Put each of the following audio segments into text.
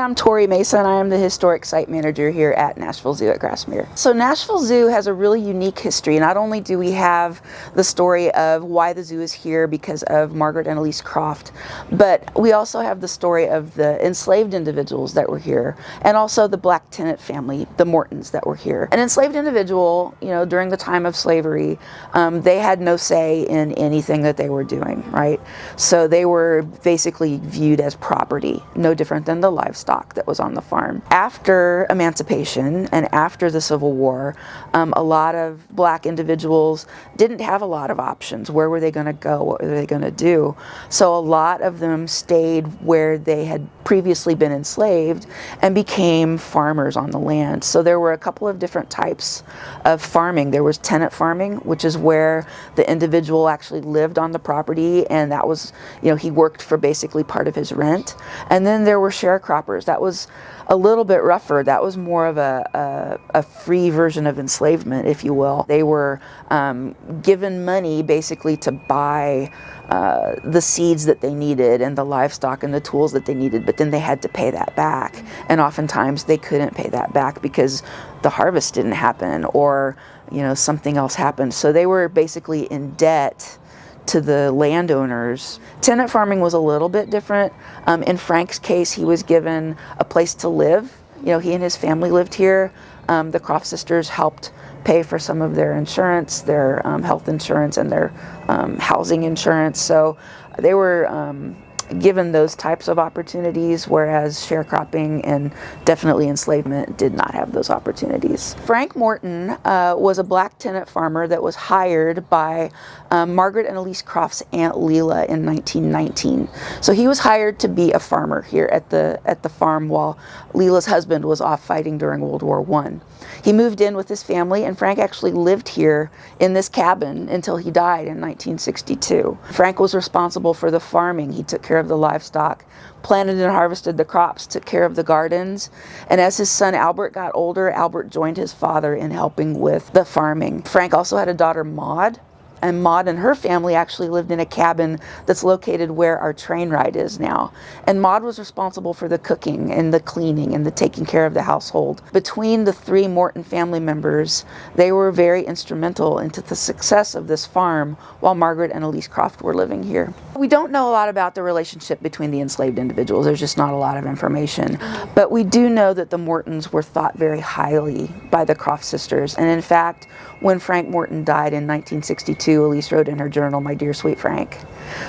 I'm Tori Mason. I am the historic site manager here at Nashville Zoo at Grassmere. So Nashville Zoo has a really unique history. Not only do we have the story of why the zoo is here because of Margaret and Elise Croft, but we also have the story of the enslaved individuals that were here, and also the black tenant family, the Mortons, that were here. An enslaved individual, during the time of slavery, they had no say in anything that they were doing, right? So they were basically viewed as property, no different than the livestock that was on the farm. After emancipation and after the Civil War, a lot of black individuals didn't have a lot of options. Where were they going to go? What were they going to do? So a lot of them stayed where they had previously been enslaved and became farmers on the land. So there were a couple of different types of farming. There was tenant farming, which is where the individual actually lived on the property, and that was, he worked for basically part of his rent. And then there were sharecroppers. That was a little bit rougher. That was more of a free version of enslavement, if you will. They were given money basically to buy the seeds that they needed and the livestock and the tools that they needed, but then they had to pay that back. And oftentimes they couldn't pay that back because the harvest didn't happen, or something else happened. So they were basically in debt to the landowners. Tenant farming was a little bit different. In Frank's case, he was given a place to live. He and his family lived here. The Croft sisters helped pay for some of their insurance, their health insurance, and their housing insurance. So they were given those types of opportunities, whereas sharecropping and definitely enslavement did not have those opportunities. Frank Morton was a black tenant farmer that was hired by Margaret and Elise Croft's Aunt Leela in 1919. So he was hired to be a farmer here at the farm while Leela's husband was off fighting during World War I. He moved in with his family, and Frank actually lived here in this cabin until he died in 1962. Frank was responsible for the farming. He took care of the livestock, planted and harvested the crops, took care of the gardens, and as his son Albert got older, Albert joined his father in helping with the farming. Frank also had a daughter, Maud, and Maud and her family actually lived in a cabin that's located where our train ride is now. And Maud was responsible for the cooking and the cleaning and the taking care of the household. Between the three Morton family members, they were very instrumental into the success of this farm while Margaret and Elise Croft were living here. We don't know a lot about the relationship between the enslaved individuals. There's just not a lot of information. But we do know that the Mortons were thought very highly by the Croft sisters. And in fact, when Frank Morton died in 1962, Elise wrote in her journal, "My dear sweet Frank."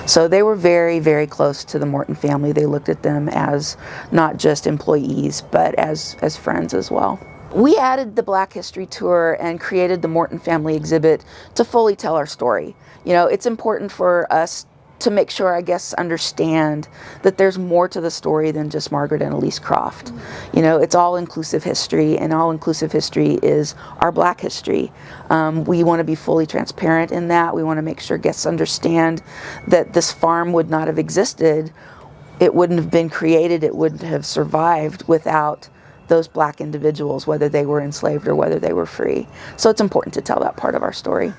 So they were very, very close to the Morton family. They looked at them as not just employees, but as friends as well. We added the Black History Tour and created the Morton Family exhibit to fully tell our story. It's important for us to make sure our guests understand that there's more to the story than just Margaret and Elise Croft. It's all-inclusive history, and all-inclusive history is our black history. We want to be fully transparent in that. We want to make sure guests understand that this farm would not have existed. It wouldn't have been created. It wouldn't have survived without those black individuals, whether they were enslaved or whether they were free. So it's important to tell that part of our story.